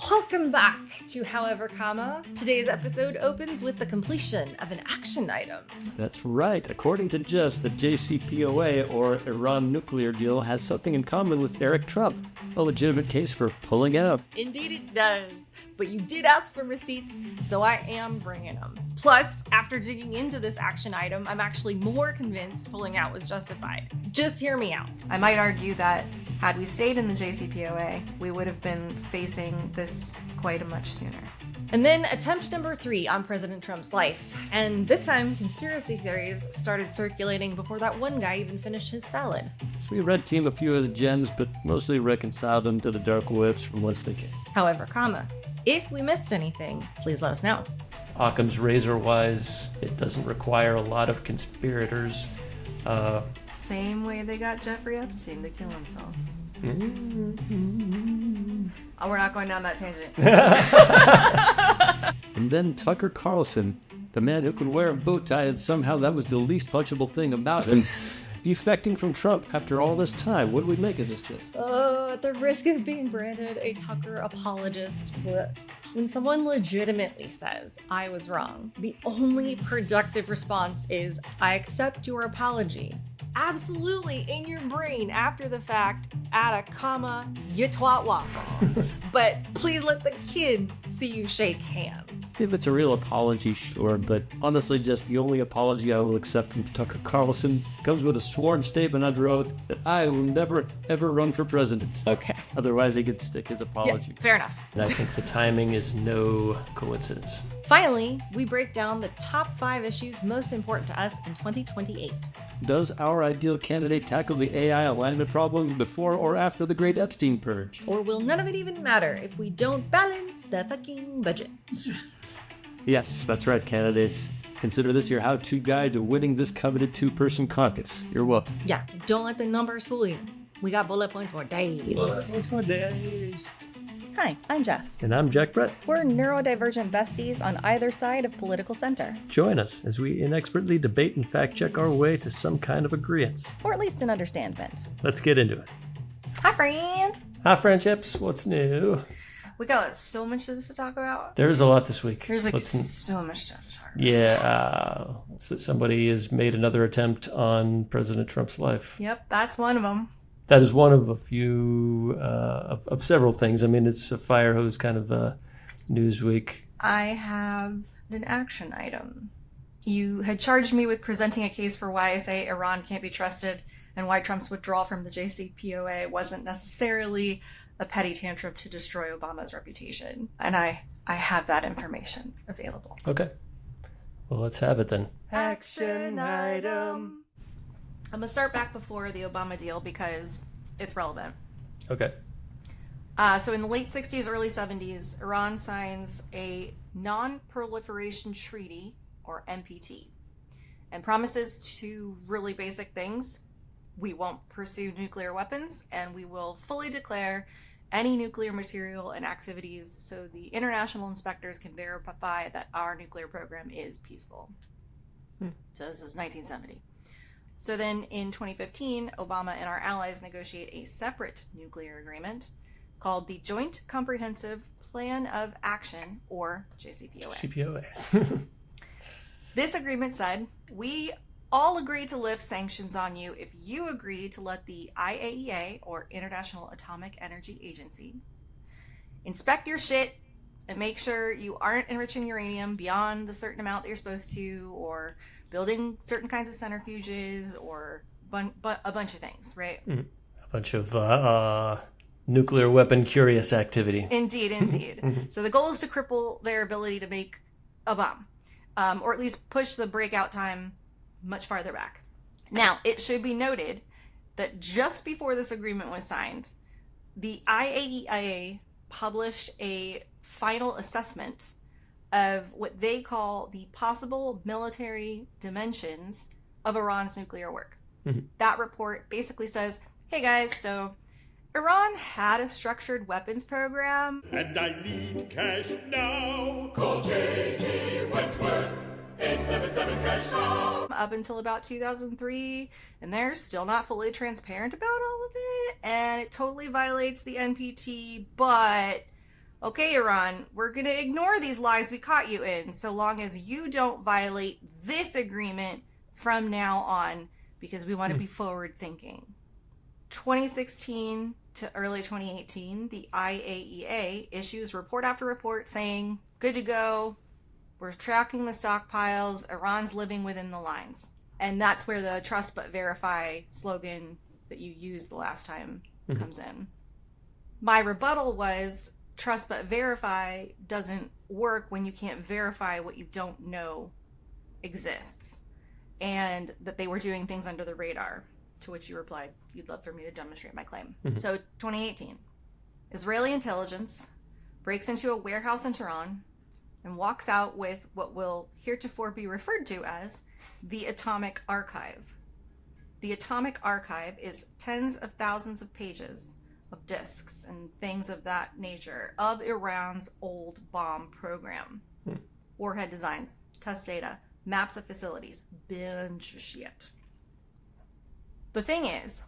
Welcome back to However, Today's episode opens with the completion of an action item. That's right. According to Jess, the JCPOA, or Iran nuclear deal, has something in common with Eric Trump. A legitimate case for pulling out. Indeed it does. But you did ask for receipts, so I am bringing them. Plus, after digging into this action item, I'm actually more convinced pulling out was justified. Just hear me out. I might argue that had we stayed in the JCPOA, we would have been facing this quite a much sooner. And then attempt number 3 on President Trump's life. And this time, conspiracy theories started circulating before that one guy even finished his salad. So we red team a few of the gems, but mostly reconcile them to the dark webs from whence they came. However, if we missed anything, please let us know. Occam's razor-wise, it doesn't require a lot of conspirators. Same way they got Jeffrey Epstein to kill himself. Oh, we're not going down that tangent. And then Tucker Carlson, the man who could wear a bow tie, and somehow that was the least punchable thing about him. Defecting from Trump after all this time. What do we make of this, Jess? At the risk of being branded a Tucker apologist, when someone legitimately says, I was wrong, the only productive response is, I accept your apology. Absolutely, in your brain, after the fact, add a comma, you twat waffle. But please let the kids see you shake hands. If it's a real apology, sure, but honestly, just the only apology I will accept from Tucker Carlson comes with a sworn statement under oath that I will never, ever run for president. Okay. Otherwise, he could stick his apology. Yeah, fair enough. And I think the timing is no coincidence. Finally, we break down the top 5 issues most important to us in 2028. Does our ideal candidate tackle the AI alignment problem before or after the Great Epstein Purge? Or will none of it even matter if we don't balance the fucking budget? Yes, that's right, candidates. Consider this your how-to guide to winning this coveted 2-person caucus. You're welcome. Yeah, don't let the numbers fool you. We got bullet points for days. Hi, I'm Jess. And I'm Jack Brett. We're neurodivergent besties on either side of political center. Join us as we inexpertly debate and fact-check our way to some kind of agreement. Or at least an understandment. Let's get into it. Hi, friend. Hi, friendships. What's new? We got so much to talk about. There's a lot this week. There's so much stuff to talk about. Yeah, so somebody has made another attempt on President Trump's life. Yep, that's one of them. That is one of a few, of several things. I mean, it's a fire hose kind of news week. I have an action item. You had charged me with presenting a case for why I say Iran can't be trusted and why Trump's withdrawal from the JCPOA wasn't necessarily a petty tantrum to destroy Obama's reputation. And I have that information available. Okay. Well, let's have it then. Action item. I'm going to start back before the Obama deal because it's relevant. Okay. So in the late 60s, early 70s, Iran signs a non-proliferation treaty, or NPT, and promises 2 really basic things. We won't pursue nuclear weapons, and we will fully declare any nuclear material and activities so the international inspectors can verify that our nuclear program is peaceful. So this is 1970. So then in 2015, Obama and our allies negotiate a separate nuclear agreement called the Joint Comprehensive Plan of Action, or JCPOA. CPOA. This agreement said, we all agree to lift sanctions on you if you agree to let the IAEA, or International Atomic Energy Agency, inspect your shit and make sure you aren't enriching uranium beyond the certain amount that you're supposed to, or building certain kinds of centrifuges, or a bunch of things, right? A bunch of nuclear weapon curious activity. Indeed. So the goal is to cripple their ability to make a bomb, or at least push the breakout time much farther back. Now, it should be noted that just before this agreement was signed, the IAEA published a final assessment of what they call the possible military dimensions of Iran's nuclear work. That report basically says, hey guys, so Iran had a structured weapons program. And I need cash now. Call J.G. Wentworth. 877 cash now. Up until about 2003, and they're still not fully transparent about all of it, and it totally violates the NPT, but okay, Iran, we're going to ignore these lies we caught you in so long as you don't violate this agreement from now on, because we want to be forward thinking. 2016 to early 2018, the IAEA issues report after report saying, good to go, we're tracking the stockpiles, Iran's living within the lines. And that's where the trust but verify slogan that you used the last time comes in. My rebuttal was, trust but verify doesn't work when you can't verify what you don't know exists, and that they were doing things under the radar. To which you replied, you'd love for me to demonstrate my claim. So 2018, Israeli intelligence breaks into a warehouse in Tehran and walks out with what will heretofore be referred to as the Atomic Archive. The Atomic Archive is tens of thousands of pages of discs and things of that nature of Iran's old bomb program. Warhead designs, test data, maps of facilities, bunch of shit. The thing is,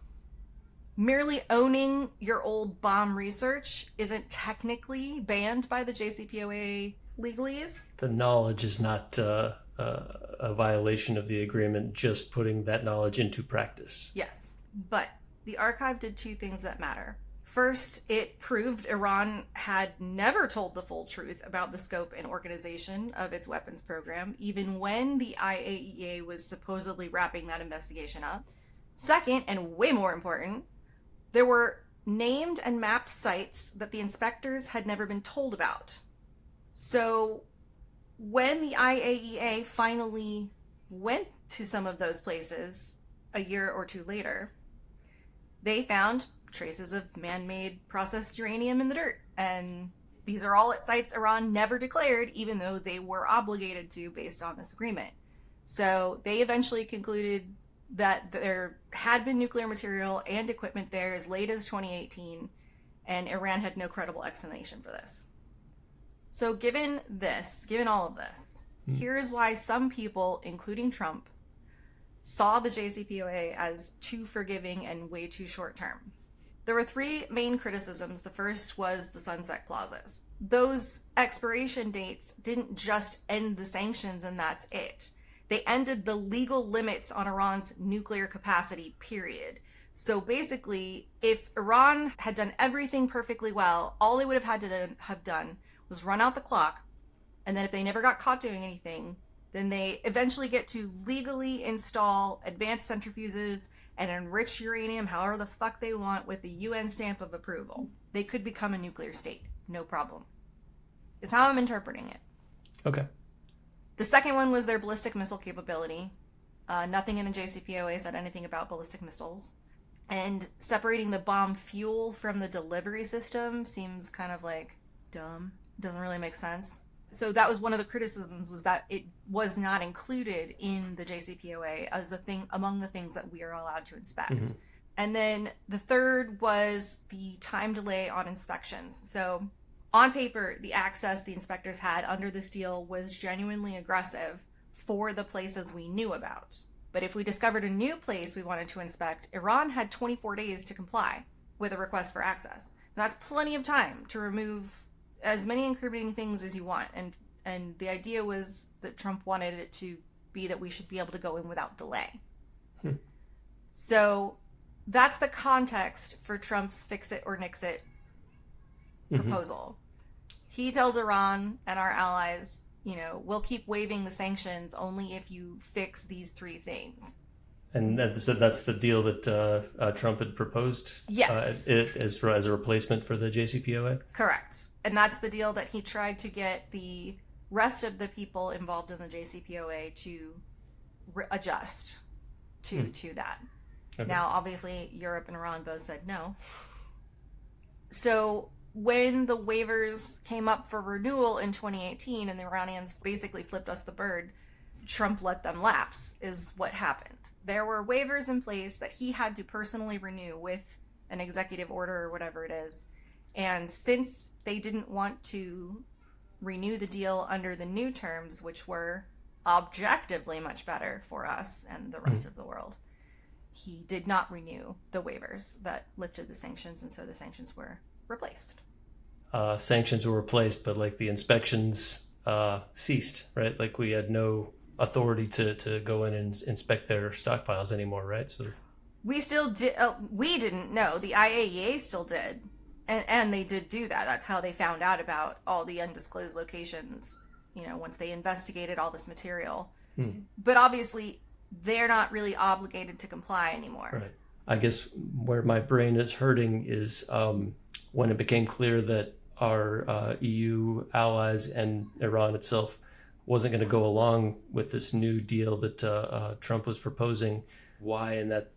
merely owning your old bomb research isn't technically banned by the JCPOA legalese. The knowledge is not a violation of the agreement, just putting that knowledge into practice. Yes, but the archive did two things that matter. First, it proved Iran had never told the full truth about the scope and organization of its weapons program, even when the IAEA was supposedly wrapping that investigation up. Second, and way more important, there were named and mapped sites that the inspectors had never been told about. So when the IAEA finally went to some of those places a year or two later, they found traces of man-made processed uranium in the dirt. And these are all at sites Iran never declared, even though they were obligated to based on this agreement. So they eventually concluded that there had been nuclear material and equipment there as late as 2018, and Iran had no credible explanation for this. So given all of this, here's why some people, including Trump, saw the JCPOA as too forgiving and way too short-term. There were three main criticisms. The first was the sunset clauses. Those expiration dates didn't just end the sanctions and that's it. They ended the legal limits on Iran's nuclear capacity, period. So basically, if Iran had done everything perfectly well, all they would have had to have done was run out the clock, and then if they never got caught doing anything, then they eventually get to legally install advanced centrifuges and enrich uranium however the fuck they want with the UN stamp of approval. They could become a nuclear state, no problem. Is how I'm interpreting it. Okay. The second one was their ballistic missile capability. Nothing in the JCPOA said anything about ballistic missiles. And separating the bomb fuel from the delivery system seems kind of like dumb. Doesn't really make sense. So that was one of the criticisms, was that it was not included in the JCPOA as a thing among the things that we are allowed to inspect. And then the third was the time delay on inspections. So on paper, the access the inspectors had under this deal was genuinely aggressive for the places we knew about. But if we discovered a new place we wanted to inspect, Iran had 24 days to comply with a request for access. And that's plenty of time to remove as many incriminating things as you want. And the idea was that Trump wanted it to be that we should be able to go in without delay. So that's the context for Trump's fix it or nix it proposal. He tells Iran and our allies, we'll keep waiving the sanctions only if you fix these three things. And so that's the deal that Trump had proposed? Yes. As a replacement for the JCPOA? Correct. And that's the deal that he tried to get the rest of the people involved in the JCPOA to adjust to that. Okay. Now, obviously, Europe and Iran both said no. So when the waivers came up for renewal in 2018 and the Iranians basically flipped us the bird, Trump let them lapse, is what happened. There were waivers in place that he had to personally renew with an executive order or whatever it is. And since they didn't want to renew the deal under the new terms, which were objectively much better for us and the rest of the world, he did not renew the waivers that lifted the sanctions, and so the sanctions were replaced. sanctions were replaced, but like the inspections ceased, right? Like we had no authority to go in and inspect their stockpiles anymore, right? So We still did. We didn't know. The IAEA still did, and they did do that. That's how they found out about all the undisclosed locations. Once they investigated all this material. But obviously, they're not really obligated to comply anymore. right. I guess where my brain is hurting is when it became clear that our EU allies and Iran itself wasn't going to go along with this new deal that Trump was proposing. Why in that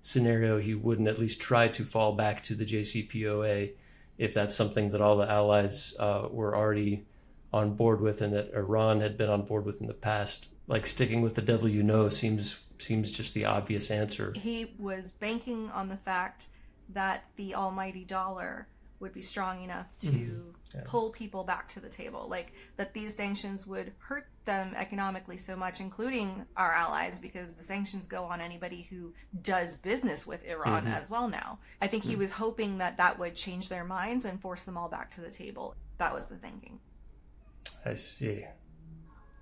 scenario he wouldn't at least try to fall back to the JCPOA if that's something that all the allies were already on board with and that Iran had been on board with in the past. Like sticking with the devil seems just the obvious answer. He was banking on the fact that the almighty dollar would be strong enough to pull people back to the table, like that these sanctions would hurt them economically so much, including our allies, because the sanctions go on anybody who does business with Iran as well now. I think he was hoping that that would change their minds and force them all back to the table. That was the thinking. I see.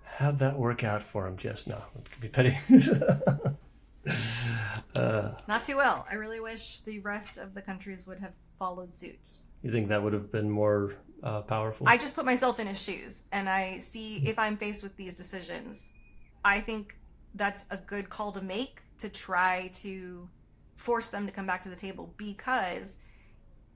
How'd that work out for him, Jess? No, it could be petty. Not too well. I really wish the rest of the countries would have followed suit. You think that would have been more powerful? I just put myself in his shoes, and I see if I'm faced with these decisions. I think that's a good call to make, to try to force them to come back to the table, because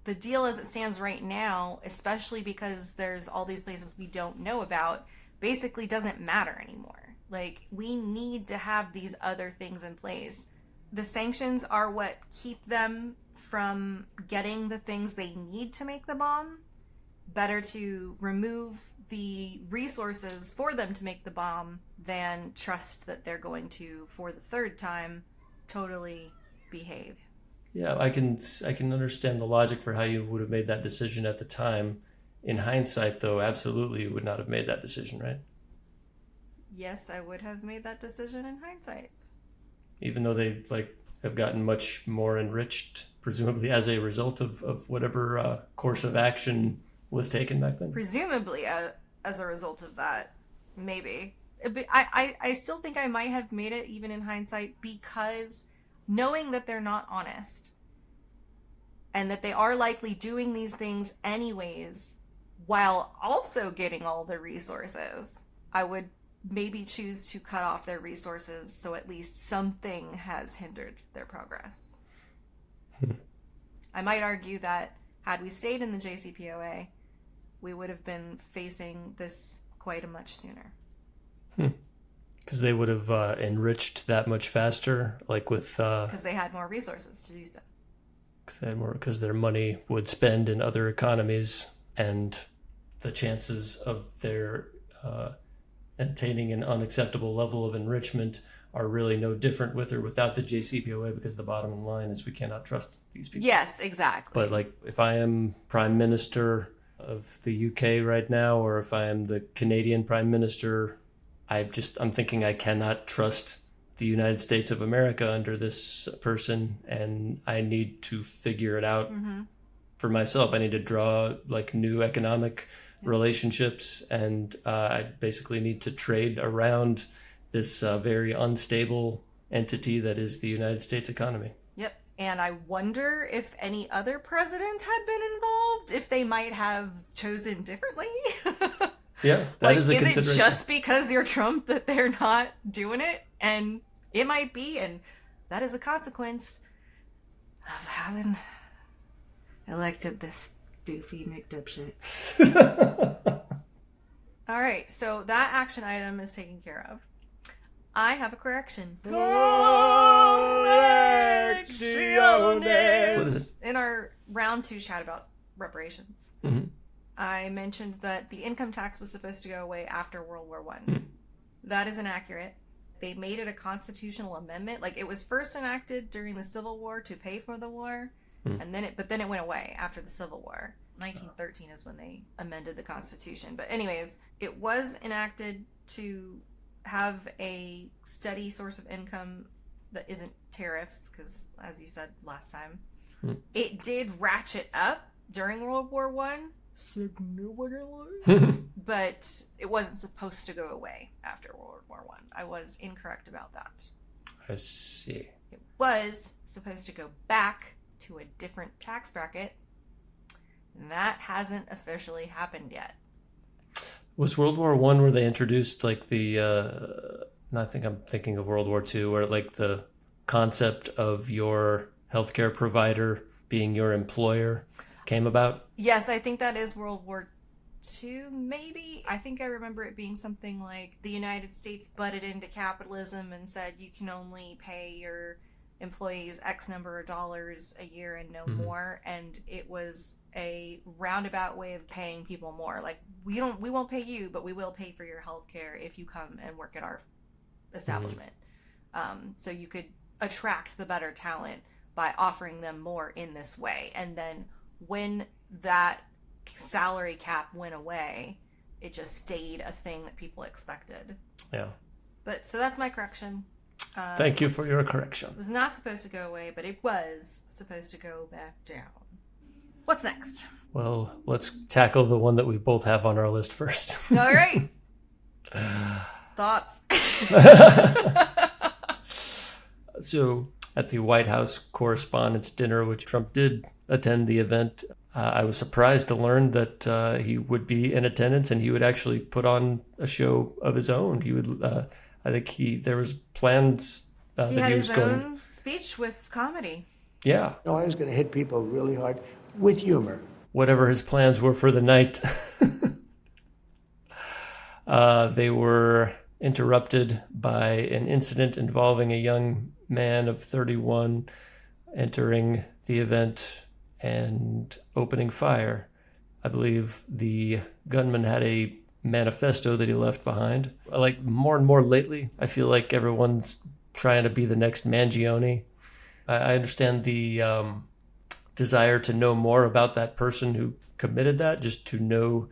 the deal as it stands right now, especially because there's all these places we don't know about, basically doesn't matter anymore. Like, we need to have these other things in place. The sanctions are what keep them from getting the things they need to make the bomb. Better to remove the resources for them to make the bomb than trust that they're going to, for the third time, totally behave. Yeah, I can understand the logic for how you would have made that decision at the time. In hindsight, though, absolutely you would not have made that decision, right? Yes, I would have made that decision in hindsight. Even though they have gotten much more enriched, presumably as a result of whatever course of action was taken back then. Presumably, as a result of that, maybe. But I still think I might have made it even in hindsight, because knowing that they're not honest and that they are likely doing these things anyways while also getting all the resources, I would maybe choose to cut off their resources so at least something has hindered their progress. I might argue that had we stayed in the JCPOA, we would have been facing this quite a much sooner. Because they would have enriched that much faster, like with... Because they had more resources to do so. Because their money would spend in other economies, and the chances of their attaining an unacceptable level of enrichment are really no different with or without the JCPOA, because the bottom line is we cannot trust these people. Yes, exactly. But like, if I am Prime Minister of the UK right now, or if I am the Canadian Prime Minister, I'm thinking I cannot trust the United States of America under this person, and I need to figure it out for myself. I need to draw like new economic relationships, and I basically need to trade around this very unstable entity that is the United States economy. Yep. And I wonder if any other president had been involved, if they might have chosen differently. Yeah, that is a consideration. Is it just because you're Trump that they're not doing it? And it might be, and that is a consequence of having elected this doofy McDipshit. All right, so that action item is taken care of. I have a correction. What is it? In our round 2 chat about reparations, I mentioned that the income tax was supposed to go away after World War I. That is inaccurate. They made it a constitutional amendment. Like, it was first enacted during the Civil War to pay for the war, and then it went away after the Civil War. 1913 is when they amended the Constitution. But anyways, it was enacted to have a steady source of income that isn't tariffs, because as you said last time, it did ratchet up during World War I, significantly. But it wasn't supposed to go away after World War One. I was incorrect about that. I see. It was supposed to go back to a different tax bracket. And that hasn't officially happened yet. Was World War One where they introduced like the? I think I'm thinking of World War Two, where like the concept of your healthcare provider being your employer came about. Yes, I think that is World War II, maybe. I think I remember it being something like the United States butted into capitalism and said you can only pay your employees X number of dollars a year and no more. And it was a roundabout way of paying people more. Like, we won't pay you, but we will pay for your health care if you come and work at our establishment. So you could attract the better talent by offering them more in this way. And then when that salary cap went away, it just stayed a thing that people expected. Yeah. But so that's my correction. Thank you for your correction. It was not supposed to go away, but it was supposed to go back down. What's next? Well, let's tackle the one that we both have on our list first. All right. Thoughts? So at the White House Correspondents Dinner, which Trump did attend the event, I was surprised to learn that he would be in attendance and he would actually put on a show of his own. He would, I think there was plans that He had he was his going. own speech with comedy. Yeah, No, I was going to hit people really hard with humor. whatever his plans were for the night. They were interrupted by an incident involving a young man of 31 entering the event and opening fire. I believe the gunman had a manifesto that he left behind. Like, more and more lately, I feel like everyone's trying to be the next Mangione. I understand the desire to know more about that person who committed that, just to know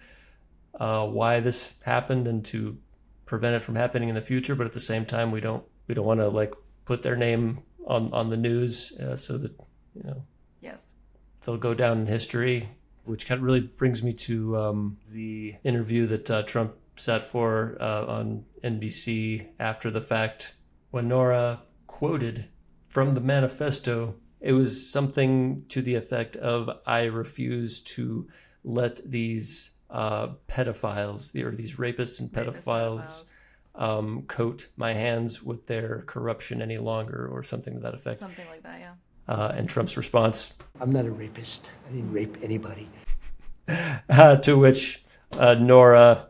why this happened and to prevent it from happening in the future. But at the same time, we don't want to like put their name on the news so that, you know, Yes. they'll go down in history. Which kind of really brings me to the interview that Trump sat for on NBC after the fact, when Nora quoted from the manifesto. It was something to the effect of, "I refuse to let these pedophiles, or these rapists and pedophiles, coat my hands with their corruption any longer," or something to that effect. Something like that, yeah. And Trump's response, I'm not a rapist. I didn't rape anybody. to which Nora,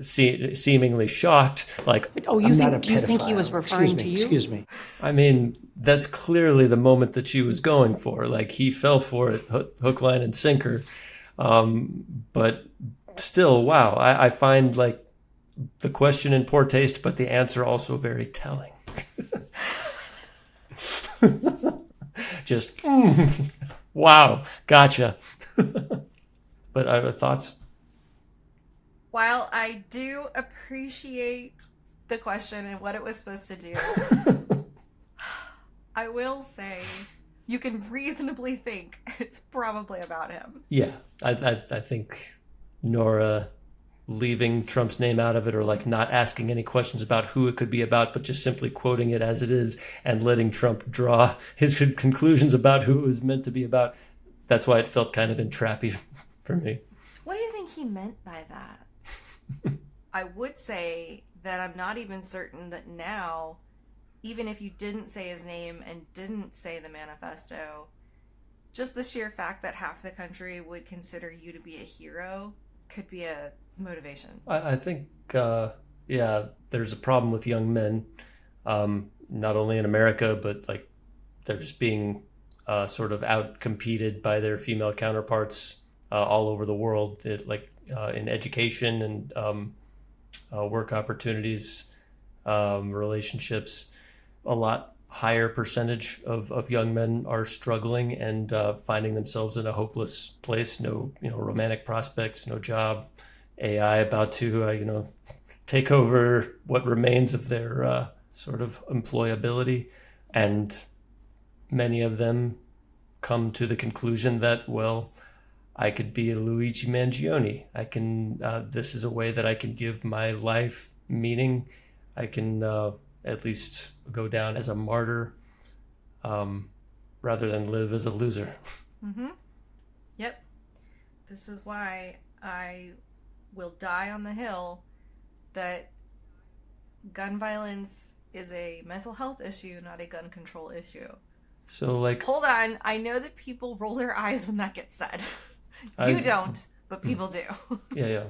seemingly shocked, like, Oh, I'm not a do you think he was pedophile. referring to you? Excuse me. I mean, that's clearly the moment that she was going for. Like, he fell for it, hook, line, and sinker. But still, wow, I find like the question in poor taste, but the answer also very telling. Just, wow, gotcha. But I have thoughts. While I do appreciate the question and what it was supposed to do, I will say you can reasonably think it's probably about him. Yeah, I think Nora leaving Trump's name out of it, or like not asking any questions about who it could be about, but just simply quoting it as it is and letting Trump draw his conclusions about who it was meant to be about. That's why it felt kind of entrappy for me. What do you think he meant by that? I would say that I'm not even certain that now, even if you didn't say his name and didn't say the manifesto, just the sheer fact that half the country would consider you to be a hero could be a motivation. I think, yeah, there's a problem with young men, not only in America, but like they're just being sort of out-competed by their female counterparts all over the world, in education and work opportunities, relationships. A lot higher percentage of young men are struggling and finding themselves in a hopeless place. No, romantic prospects, no job, AI about to, take over what remains of their sort of employability. And many of them come to the conclusion that, well, I could be a Luigi Mangione. I can. This is a way that I can give my life meaning. I can at least go down as a martyr, rather than live as a loser. Mm-hmm. Yep. This is why I will die on the hill that gun violence is a mental health issue, not a gun control issue. So, like... Hold on. I know that people roll their eyes when that gets said. You don't, but people do. Yeah.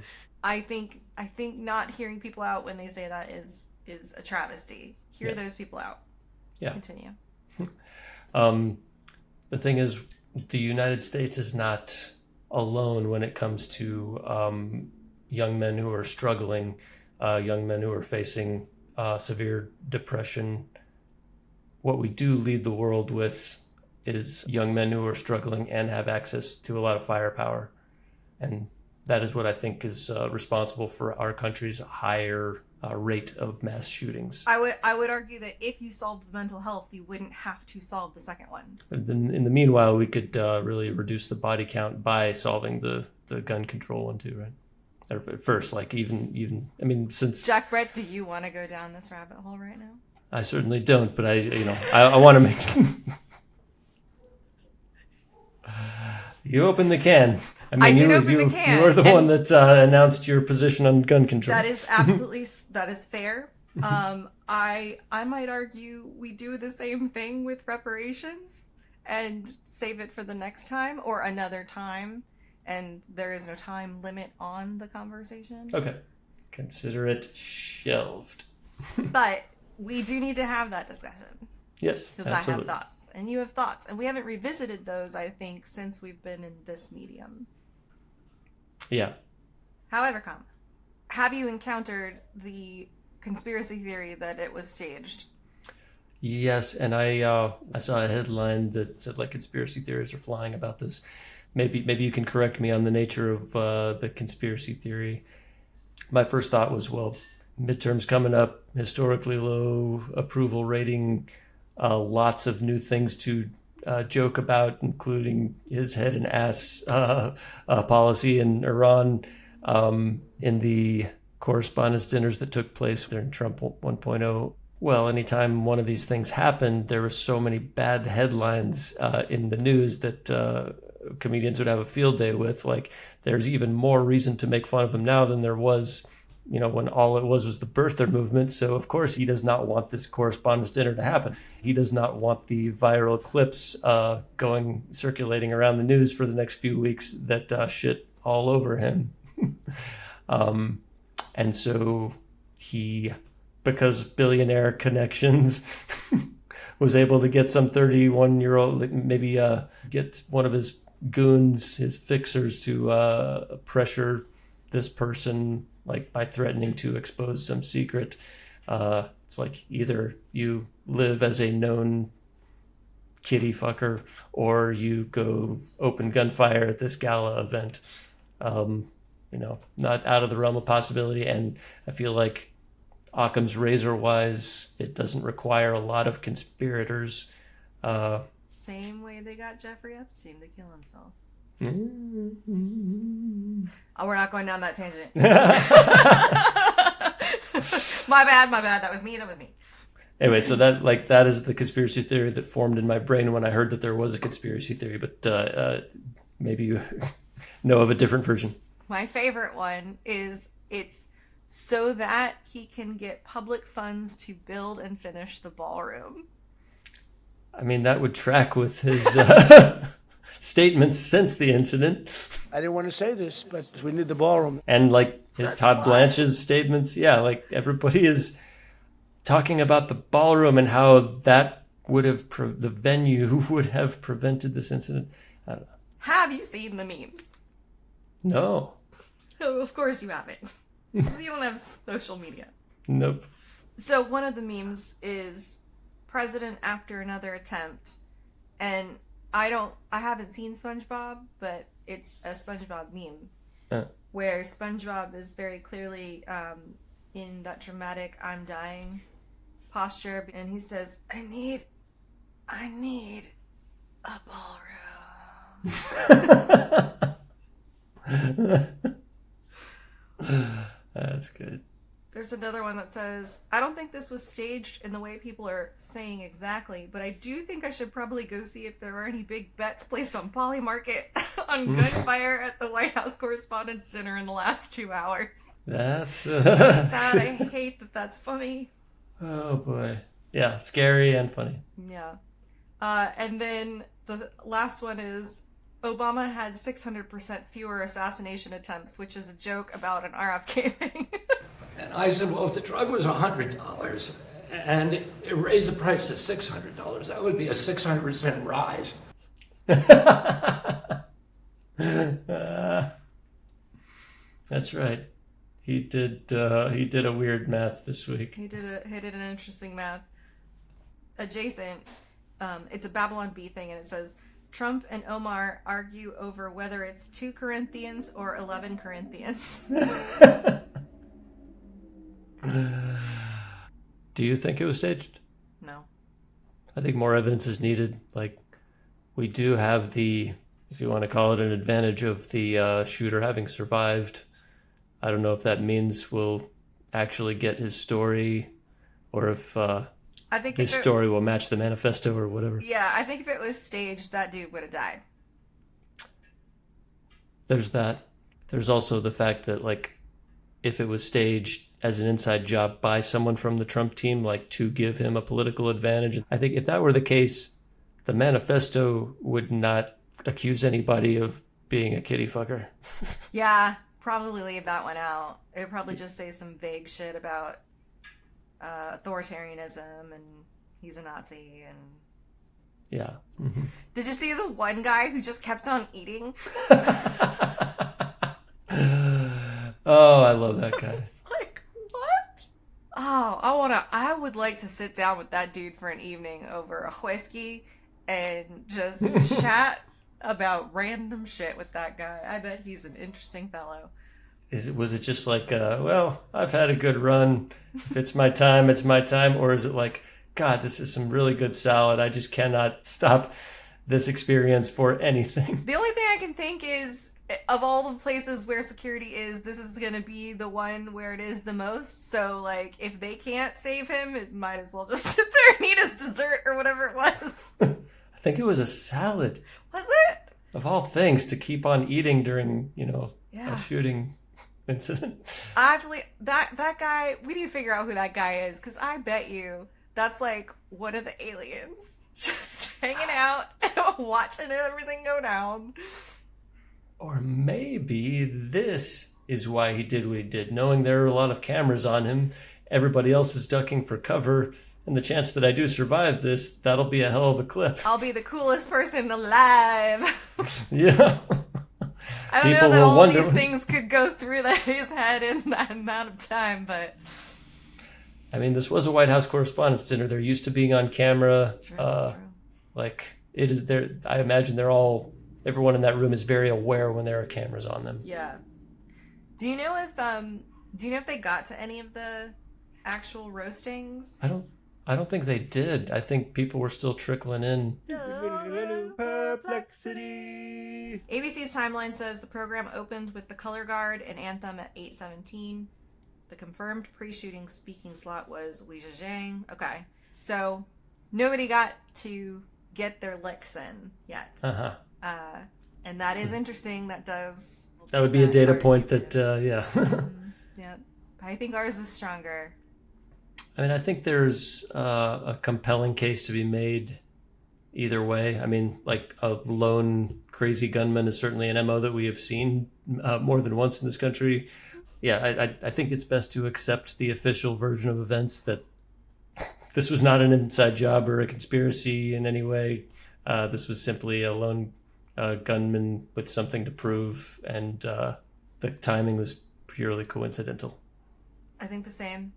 I think not hearing people out when they say that is a travesty. Hear those people out. Yeah. Continue. The thing is, the United States is not alone when it comes to young men who are struggling, young men who are facing severe depression. What we do lead the world with is young men who are struggling and have access to a lot of firepower. And that is what I think is responsible for our country's higher rate of mass shootings. I would argue that if you solved the mental health, you wouldn't have to solve the second one. But then in the meanwhile, we could really reduce the body count by solving the gun control one too, right? Or first, like even I mean, since Jack Brett, do you want to go down this rabbit hole right now? I certainly don't, but I want to make. You open the can. I mean, I did open the can. You are the one that announced your position on gun control. That is absolutely that is fair. I might argue we do the same thing with reparations and save it for the next time or another time, and there is no time limit on the conversation. Okay, consider it shelved. But we do need to have that discussion. Yes, because I have thoughts and you have thoughts, and we haven't revisited those, I think, since we've been in this medium. Yeah. However, have you encountered the conspiracy theory that it was staged? Yes, and I saw a headline that said like conspiracy theories are flying about this. Maybe you can correct me on the nature of the conspiracy theory. My first thought was, well, midterms coming up, historically low approval rating, lots of new things to joke about, including his head and ass policy in Iran, in the correspondents' dinners that took place during Trump 1.0. Well, anytime one of these things happened, there were so many bad headlines in the news that comedians would have a field day with. Like, there's even more reason to make fun of him now than there was, when all it was the birther movement. So, of course, he does not want this correspondence dinner to happen. He does not want the viral clips circulating around the news for the next few weeks that shit all over him. And so he, because billionaire connections, was able to get some 31-year-old, maybe get one of his goons, his fixers, to pressure this person, like by threatening to expose some secret. It's like either you live as a known kitty fucker or you go open gunfire at this gala event. Not out of the realm of possibility. And I feel like Occam's razor wise, it doesn't require a lot of conspirators. Same way they got Jeffrey Epstein to kill himself. Mm-hmm. Oh, we're not going down that tangent. My bad. That was me. Anyway, so that is the conspiracy theory that formed in my brain when I heard that there was a conspiracy theory, but maybe you know of a different version. My favorite one is it's so that he can get public funds to build and finish the ballroom. I mean, that would track with his statements since the incident. I didn't want to say this, but we need the ballroom. And like Todd Blanche's statements, like everybody is talking about the ballroom and how that would have, the venue would have prevented this incident. I don't know. Have you seen the memes? No. Oh, of course you haven't. Because you don't have social media. Nope. So one of the memes is president after another attempt, and I haven't seen SpongeBob, but it's a SpongeBob meme where SpongeBob is very clearly in that dramatic "I'm dying" posture, and he says, "I need a ballroom." That's good. There's another one that says, I don't think this was staged in the way people are saying exactly, but I do think I should probably go see if there are any big bets placed on Polymarket on gunfire at the White House Correspondents Dinner in the last 2 hours. That's Just sad. I hate that that's funny. Oh boy. Yeah, scary and funny. Yeah. And then the last one is, Obama had 600% fewer assassination attempts, which is a joke about an RFK thing. And I said, well, if the drug was $100 and it raised the price to $600, that would be a 600% rise. That's right. He did a weird math this week. He did an interesting math. Adjacent, it's a Babylon Bee thing, and it says, Trump and Omar argue over whether it's 2 Corinthians or 11 Corinthians. Do you think it was staged? No. I think more evidence is needed. Like, we do have the, if you want to call it an advantage of the shooter having survived. I don't know if that means we'll actually get his story or if I think his story will match the manifesto or whatever. Yeah, I think if it was staged, that dude would have died. There's that. There's also the fact that, like, if it was staged as an inside job by someone from the Trump team, like, to give him a political advantage, I think if that were the case, the manifesto would not accuse anybody of being a kitty fucker. Yeah, probably leave that one out. It would probably just say some vague shit about authoritarianism and he's a Nazi and... Yeah. Mm-hmm. Did you see the one guy who just kept on eating? Oh, I love that guy. It's like, what? Oh, I would like to sit down with that dude for an evening over a whiskey and just chat about random shit with that guy. I bet he's an interesting fellow. Was it just like, well, I've had a good run. If it's my time, it's my time. Or is it like, God, this is some really good salad. I just cannot stop this experience for anything. The only thing I can think is, of all the places where security is, this is going to be the one where it is the most. So, like, if they can't save him, it might as well just sit there and eat his dessert or whatever it was. I think it was a salad. Was it? Of all things to keep on eating during, Yeah. a shooting incident. I believe that guy, we need to figure out who that guy is, because I bet you that's like one of the aliens just hanging out and watching everything go down. Or maybe this is why he did what he did. Knowing there are a lot of cameras on him, everybody else is ducking for cover, and the chance that I do survive this, that'll be a hell of a clip. I'll be the coolest person alive. Yeah. I don't People know that will all wonder- these things could go through his head in that amount of time, but... I mean, this was a White House Correspondents Dinner. They're used to being on camera. True. Like, it is there. I imagine everyone in that room is very aware when there are cameras on them. Yeah. Do you know if they got to any of the actual roastings? I don't think they did. I think people were still trickling in. Perplexity. ABC's timeline says the program opened with the color guard and anthem at 8:17. The confirmed pre-shooting speaking slot was Wei Zhejiang. Okay, so nobody got to get their licks in yet. Uh-huh. And that is interesting. That would be a data argument. point that, yeah. Yeah, I think ours is stronger. I mean, I think there's a compelling case to be made either way. I mean, like, a lone crazy gunman is certainly an MO that we have seen more than once in this country. Yeah, I think it's best to accept the official version of events that this was not an inside job or a conspiracy in any way. This was simply a lone gunman with something to prove, and the timing was purely coincidental. I think the same.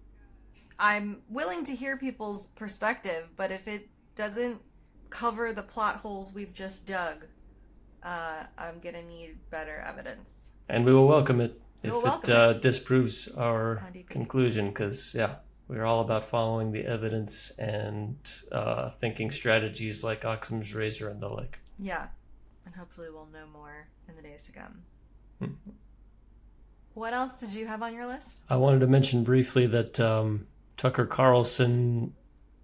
I'm willing to hear people's perspective, but if it doesn't cover the plot holes we've just dug, I'm gonna need better evidence. And we will welcome it if welcome it disproves our IDP. conclusion, because, yeah, we're all about following the evidence and thinking strategies like Occam's razor and the like. Yeah, and hopefully we'll know more in the days to come. What else did you have on your list? I wanted to mention briefly that Tucker Carlson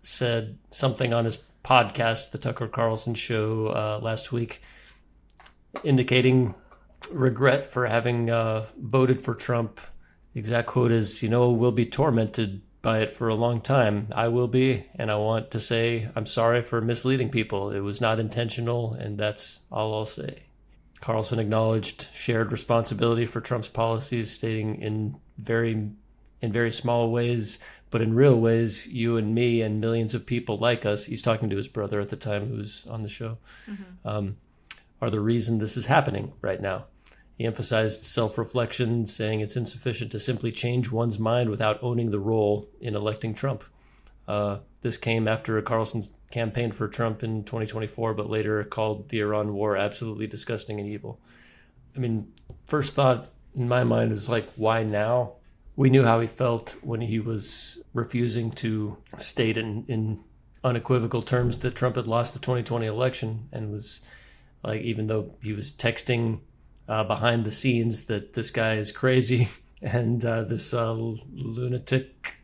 said something on his podcast, The Tucker Carlson Show, last week, indicating regret for having voted for Trump. The exact quote is, we'll be tormented by it for a long time. I will be, and I want to say I'm sorry for misleading people. It was not intentional, and that's all I'll say. Carlson acknowledged shared responsibility for Trump's policies, stating in very small ways, but in real ways, you and me and millions of people like us, he's talking to his brother at the time who was on the show, are the reason this is happening right now. He emphasized self-reflection, saying it's insufficient to simply change one's mind without owning the role in electing Trump. This came after Carlson campaigned for Trump in 2024, but later called the Iran war absolutely disgusting and evil. I mean, first thought in my mind is like, why now? We knew how he felt when he was refusing to state in unequivocal terms that Trump had lost the 2020 election, and was like, even though he was texting behind the scenes that this guy is crazy and this lunatic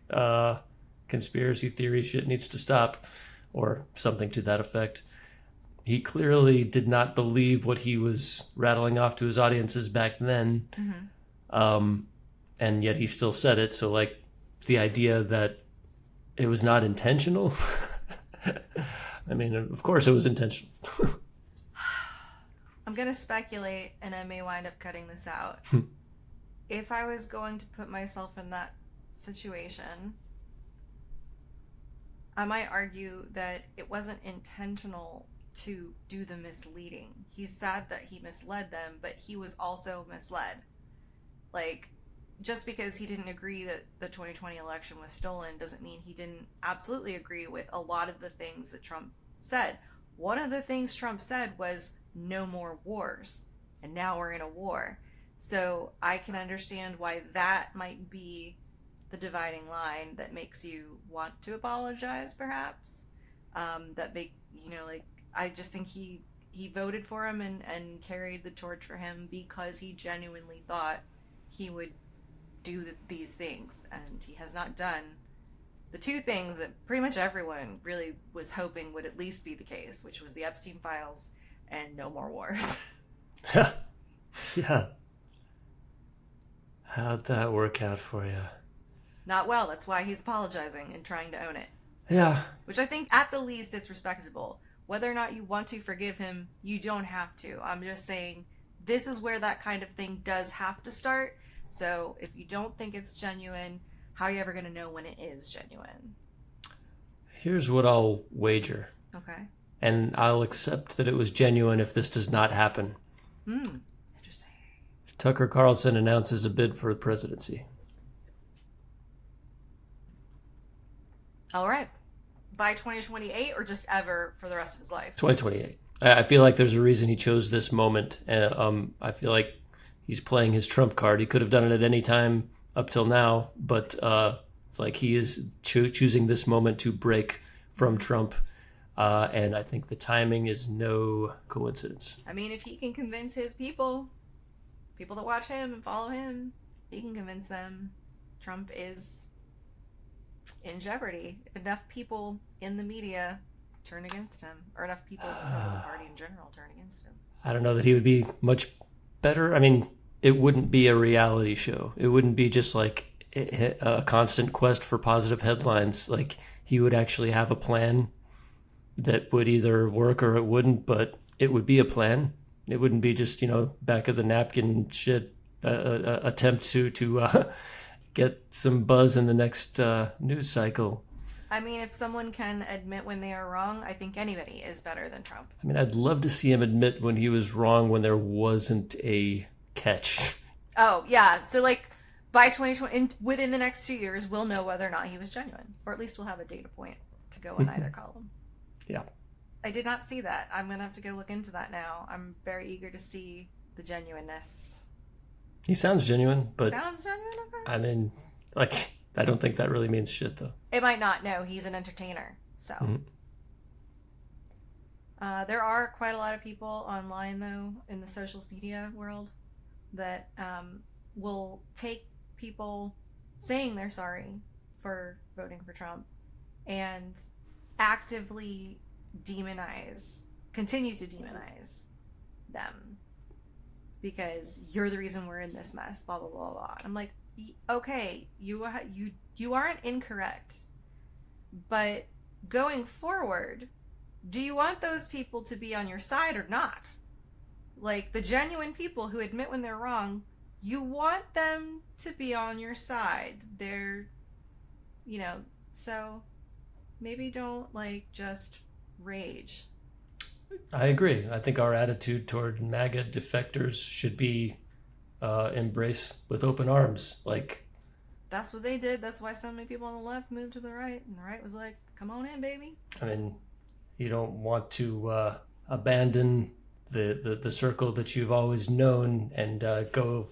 conspiracy theory shit needs to stop, or something to that effect. He clearly did not believe what he was rattling off to his audiences back then. And yet he still said it. So like the idea that it was not intentional. I mean, of course it was intentional. I'm going to speculate, and I may wind up cutting this out. If I was going to put myself in that situation, I might argue that it wasn't intentional to do the misleading. He's sad that he misled them, but he was also misled. Like, just because he didn't agree that the 2020 election was stolen doesn't mean he didn't absolutely agree with a lot of the things that Trump said. One of the things Trump said was no more wars, and now we're in a war. So I can understand why that might be the dividing line that makes you want to apologize, perhaps. I just think he voted for him and carried the torch for him because he genuinely thought he would do these things, and he has not done the two things that pretty much everyone really was hoping would at least be the case, which was the Epstein files and no more wars. Yeah. How'd that work out for you? Not well. That's why he's apologizing and trying to own it. Yeah. Which I think, at the least, it's respectable. Whether or not you want to forgive him, you don't have to. I'm just saying this is where that kind of thing does have to start. So if you don't think it's genuine, how are you ever going to know when it is genuine? Here's what I'll wager. Okay. And I'll accept that it was genuine if this does not happen. Interesting. Tucker Carlson announces a bid for the presidency. All right. By 2028 or just ever for the rest of his life? 2028. I feel like there's a reason he chose this moment. I feel like he's playing his trump card. He could have done it at any time up till now, but it's like he is choosing this moment to break from Trump. And I think the timing is no coincidence. I mean, if he can convince his people that watch him and follow him, he can convince them Trump is in jeopardy. If enough people in the media turn against him, or enough people in the Republican Party in general turn against him. I don't know that he would be much better. I mean, it wouldn't be a reality show. It wouldn't be just like a constant quest for positive headlines. Like, he would actually have a plan that would either work or it wouldn't, but it would be a plan. It wouldn't be just, back of the napkin shit, attempt to get some buzz in the next news cycle. I mean, if someone can admit when they are wrong, I think anybody is better than Trump. I mean, I'd love to see him admit when he was wrong, when there wasn't a catch. Oh, yeah. So, like, by 2020, within the next 2 years, we'll know whether or not he was genuine. Or at least we'll have a data point to go in either column. Yeah. I did not see that. I'm going to have to go look into that now. I'm very eager to see the genuineness. He sounds genuine, but... Sounds genuine? Okay. I mean, like, I don't think that really means shit, though. It might not. No, he's an entertainer. So. There are quite a lot of people online, though, in the social media world that will take people saying they're sorry for voting for Trump and actively continue to demonize them because you're the reason we're in this mess, blah, blah, blah, blah. I'm like, okay, you aren't incorrect, but going forward, do you want those people to be on your side or not? Like, the genuine people who admit when they're wrong, you want them to be on your side. They're, so maybe don't, just rage. I agree. I think our attitude toward MAGA defectors should be embrace with open arms. That's what they did. That's why so many people on the left moved to the right, and the right was like, come on in, baby. I mean, you don't want to abandon the circle that you've always known and go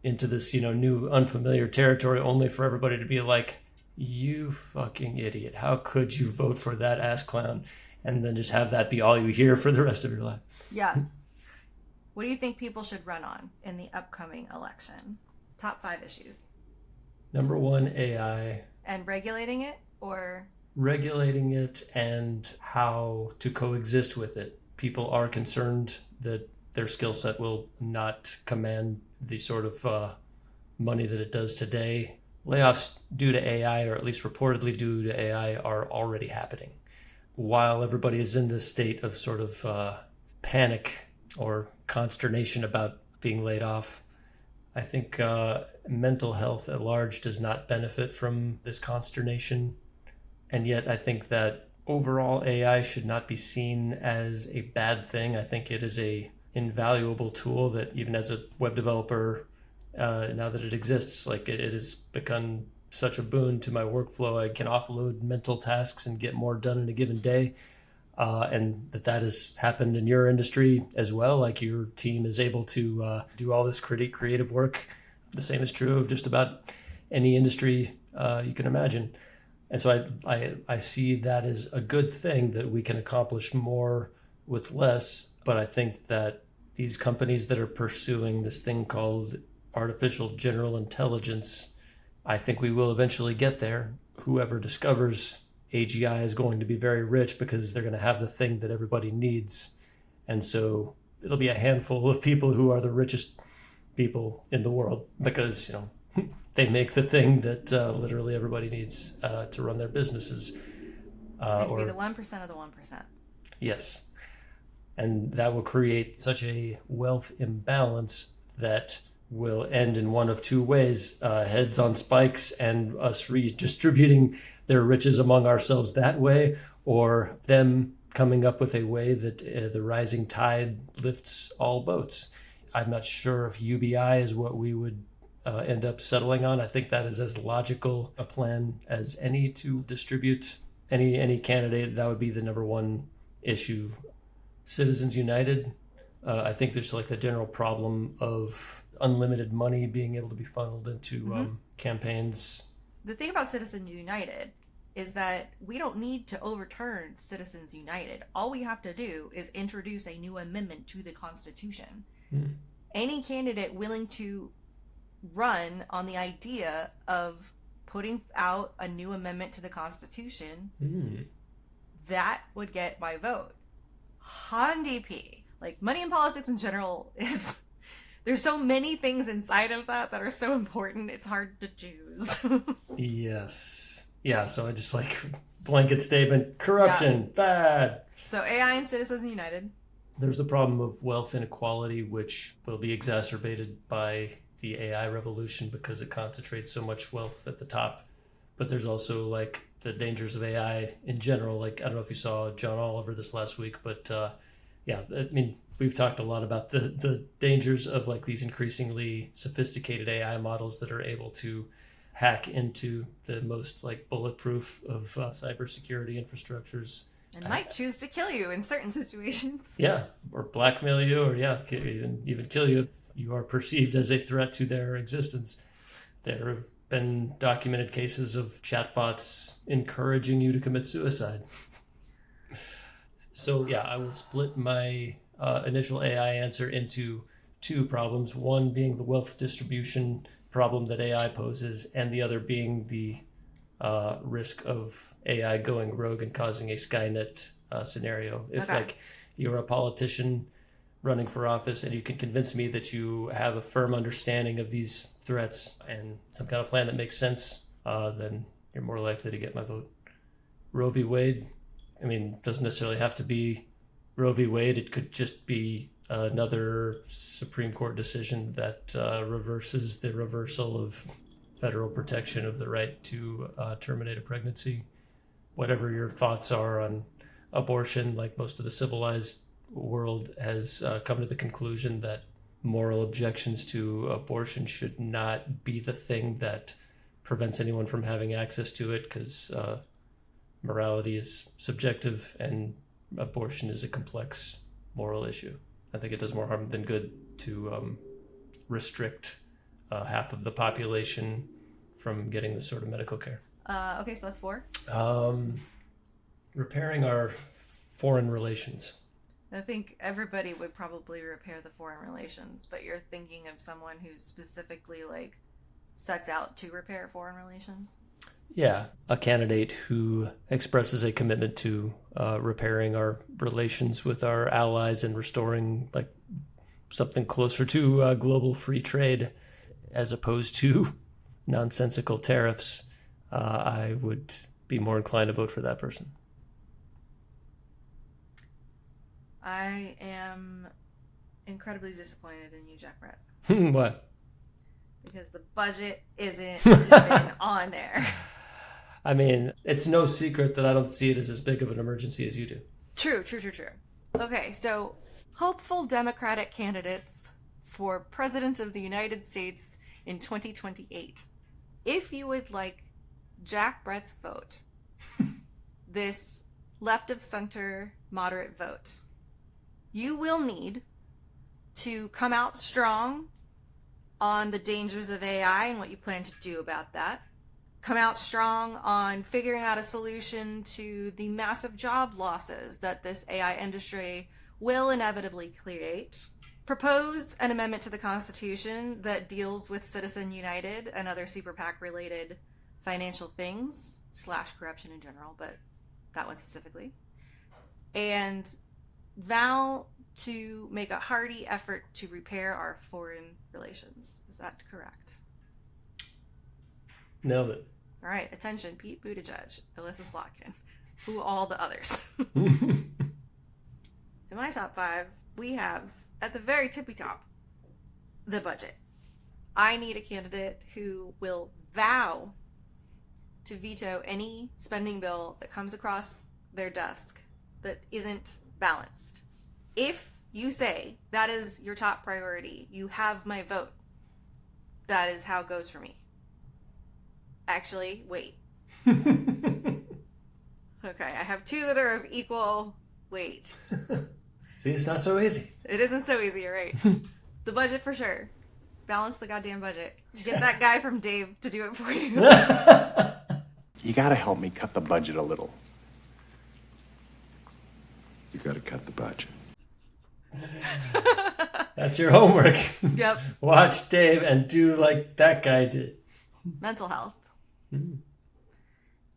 into this, new unfamiliar territory only for everybody to be like, you fucking idiot. How could you vote for that ass clown? And then just have that be all you hear for the rest of your life. Yeah. What do you think people should run on in the upcoming election? Top 5 issues. Number 1, AI. And regulating it, or? Regulating it and how to coexist with it. People are concerned that their skill set will not command the sort of money that it does today. Layoffs due to AI, or at least reportedly due to AI, are already happening. While everybody is in this state of sort of panic or consternation about being laid off, I think mental health at large does not benefit from this consternation. And yet I think that overall AI should not be seen as a bad thing. I think it is a invaluable tool that even as a web developer, now that it exists, it has become such a boon to my workflow. I can offload mental tasks and get more done in a given day. And that has happened in your industry as well. Like, your team is able to do all this creative work. The same is true of just about any industry you can imagine. And so I see that as a good thing, that we can accomplish more with less. But I think that these companies that are pursuing this thing called artificial general intelligence, I think we will eventually get there. Whoever discovers AGI is going to be very rich because they're going to have the thing that everybody needs. And so it'll be a handful of people who are the richest people in the world because, they make the thing that literally everybody needs to run their businesses. Or be the 1% of the 1%. Yes. And that will create such a wealth imbalance that will end in one of two ways: heads on spikes and us redistributing their riches among ourselves that way, or them coming up with a way that the rising tide lifts all boats. I'm not sure if UBI is what we would end up settling on. I think that is as logical a plan as any to distribute any candidate. That would be the number one issue. Citizens United, I think there's the general problem of unlimited money being able to be funneled into campaigns. The thing about Citizens United is that we don't need to overturn Citizens United. All we have to do is introduce a new amendment to the Constitution. Any candidate willing to run on the idea of putting out a new amendment to the Constitution, that would get my vote. Handy P. Money in politics in general is... There's so many things inside of that are so important, it's hard to choose. Yes. Yeah, so I just blanket statement, corruption, bad. So AI and Citizens United. There's the problem of wealth inequality, which will be exacerbated by the AI revolution because it concentrates so much wealth at the top. But there's also the dangers of AI in general. I don't know if you saw John Oliver this last week, but yeah, I mean, we've talked a lot about the dangers of these increasingly sophisticated AI models that are able to hack into the most bulletproof of cybersecurity infrastructures. And might choose to kill you in certain situations. Yeah, or blackmail you, or even kill you if you are perceived as a threat to their existence. There have been documented cases of chatbots encouraging you to commit suicide. So yeah, I will split my initial AI answer into two problems, one being the wealth distribution problem that AI poses, and the other being the risk of AI going rogue and causing a Skynet scenario. If like you're a politician running for office and you can convince me that you have a firm understanding of these threats and some kind of plan that makes sense, then you're more likely to get my vote. Roe v. Wade, I mean, doesn't necessarily have to be Roe v. Wade. It could just be another Supreme Court decision that reverses the reversal of federal protection of the right to terminate a pregnancy. Whatever your thoughts are on abortion, like most of the civilized world has come to the conclusion that moral objections to abortion should not be the thing that prevents anyone from having access to it, because morality is subjective and abortion is a complex moral issue. I think it does more harm than good to restrict half of the population from getting this sort of medical care. Okay, so that's 4. Repairing our foreign relations. I think everybody would probably repair the foreign relations, but you're thinking of someone who specifically like sets out to repair foreign relations? Yeah, a candidate who expresses a commitment to repairing our relations with our allies and restoring like something closer to global free trade as opposed to nonsensical tariffs. I would be more inclined to vote for that person. I am incredibly disappointed in you, Jack Brett. What? Because the budget isn't even on there. I mean, it's no secret that I don't see it as big of an emergency as you do. True. Okay, so hopeful Democratic candidates for President of the United States in 2028. If you would like Jack Brett's vote, this left of center moderate vote, you will need to come out strong on the dangers of AI and what you plan to do about that. Come out strong on figuring out a solution to the massive job losses that this AI industry will inevitably create. Propose an amendment to the Constitution that deals with Citizen United and other super PAC related financial things / corruption in general, but that one specifically. And vow to make a hearty effort to repair our foreign relations. Is that correct? Nailed it. All right, attention, Pete Buttigieg, Alyssa Slotkin, who all the others. In my top 5, we have, at the very tippy top, the budget. I need a candidate who will vow to veto any spending bill that comes across their desk that isn't balanced. If you say that is your top priority, you have my vote. That is how it goes for me. Actually, wait. Okay, I have 2 that are of equal weight. See, it's not so easy. It isn't so easy, you're right. The budget for sure. Balance the goddamn budget. Get that guy from Dave to do it for you. You gotta help me cut the budget a little. You gotta cut the budget. That's your homework. Yep. Watch Dave and do like that guy did. Mental health.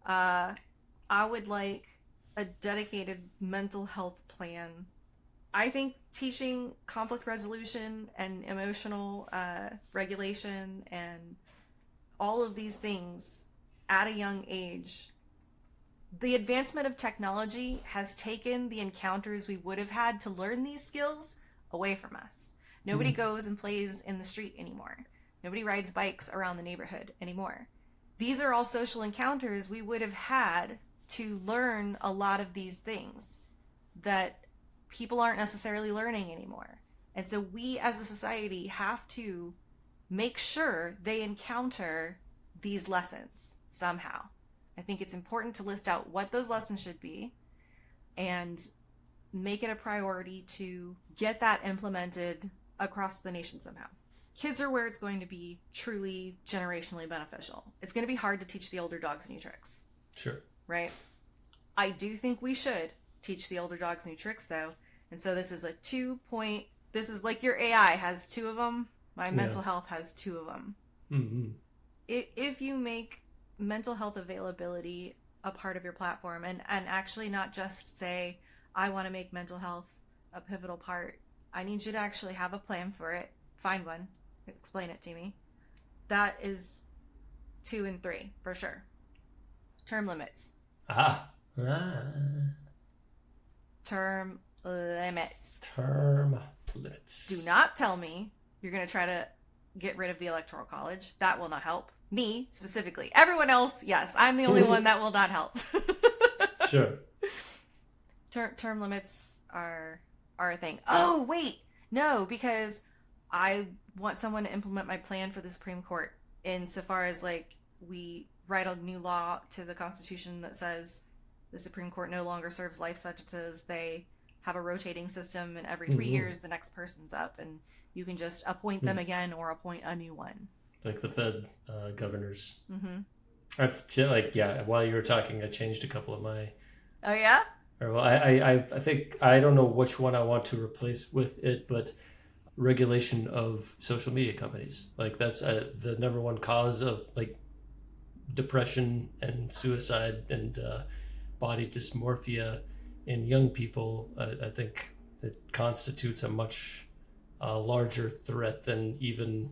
I would like a dedicated mental health plan. I think teaching conflict resolution and emotional regulation and all of these things at a young age. The advancement of technology has taken the encounters we would have had to learn these skills away from us. Nobody goes and plays in the street anymore. Nobody rides bikes around the neighborhood anymore. These are all social encounters we would have had to learn a lot of these things that people aren't necessarily learning anymore. And so we as a society have to make sure they encounter these lessons somehow. I think it's important to list out what those lessons should be and make it a priority to get that implemented across the nation somehow. Kids are where it's going to be truly generationally beneficial. It's going to be hard to teach the older dogs new tricks. Sure. Right? I do think we should teach the older dogs new tricks, though. And so this is a 2-point this is like your AI has 2 of them. My mental health has 2 of them. Mm-hmm. If you make mental health availability a part of your platform and actually not just say, I want to make mental health a pivotal part, I need you to actually have a plan for it. Find one. Explain it to me. That is 2 and 3 for sure. Term limits. Term limits. Term limits. Do not tell me you're going to try to get rid of the Electoral College. That will not help. Me, specifically. Everyone else, yes. I'm the only one that will not help. Sure. Term limits are a thing. Oh, wait. No, because I want someone to implement my plan for the Supreme Court insofar as, like, we write a new law to the Constitution that says the Supreme Court no longer serves life sentences. They have a rotating system, and every 3 years the next person's up, and you can just appoint them again or appoint a new one. Like the Fed governors. Mm-hmm. While you were talking, I changed a couple of my... Oh, yeah? Or, well, I think, I don't know which one I want to replace with it, but regulation of social media companies. Like, that's the number one cause of, like, depression and suicide and body dysmorphia in young people. I think it constitutes a much larger threat than even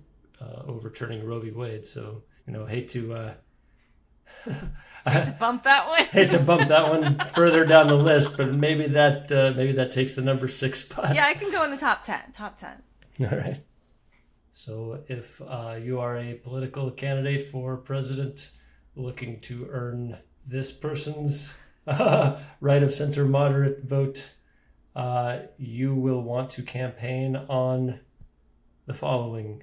overturning Roe v. Wade. So, hate to bump that one. Hate to bump that one further down the list, but maybe that takes the number 6 spot. Yeah, I can go in the top 10. Top 10. All right. So if you are a political candidate for president looking to earn this person's right of center moderate vote, you will want to campaign on the following: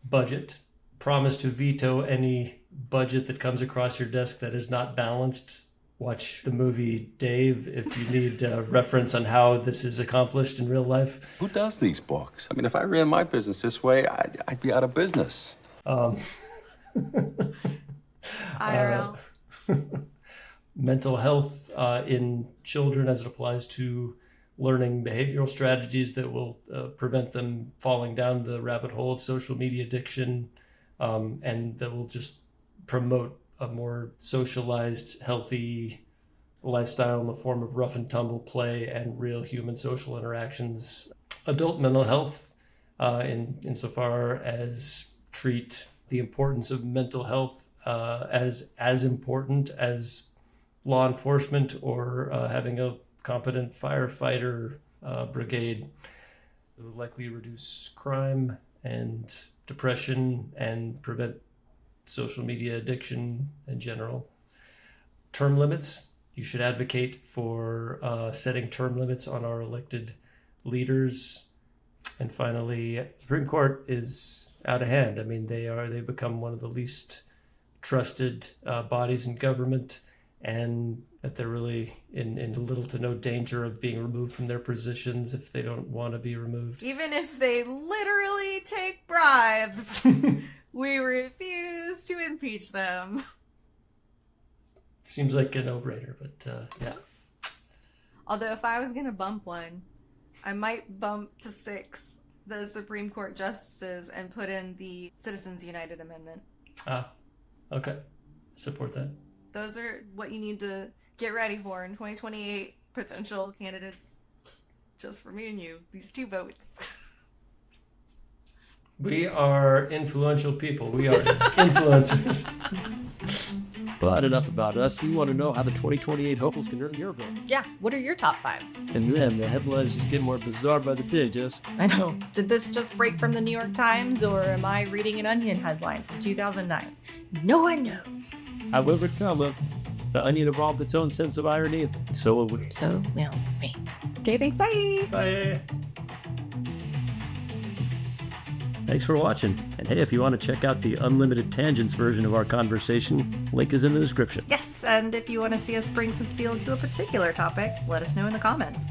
budget. Promise to veto any budget that comes across your desk that is not balanced. Watch the movie Dave if you need a reference on how this is accomplished in real life. Who does these books? I mean, if I ran my business this way, I'd be out of business. IRL. Mental health in children as it applies to learning behavioral strategies that will prevent them falling down the rabbit hole of social media addiction, and that will just promote a more socialized, healthy lifestyle in the form of rough and tumble play and real human social interactions. Adult mental health, insofar as treat the importance of mental health as important as law enforcement or having a competent firefighter brigade. It will likely reduce crime and depression and prevent social media addiction in general. Term limits. You should advocate for setting term limits on our elected leaders. And finally, Supreme Court is out of hand. I mean, they've become one of the least trusted bodies in government, and that they're really in little to no danger of being removed from their positions if they don't want to be removed. Even if they literally take bribes, we refuse to impeach them. Seems like a no-brainer, but yeah. Although if I was going to bump one, I might bump to 6 the Supreme Court justices and put in the Citizens United Amendment. Okay. Support that. Those are what you need to get ready for in 2028 potential candidates. Just for me and you, these 2 votes. We are influential people. We are influencers. But enough about us. We want to know how the 2028 hopefuls can earn your vote. Yeah, what are your top 5s? And then the headlines just get more bizarre by the day, Jess. I know. Did this just break from the New York Times, or am I reading an Onion headline from 2009? No one knows. However, the Onion evolved its own sense of irony, and so will we. So will we. Okay, thanks. Bye. Bye. Thanks for watching. And hey, if you want to check out the Unlimited Tangents version of our conversation, link is in the description. Yes, and if you want to see us bring some steel to a particular topic, let us know in the comments.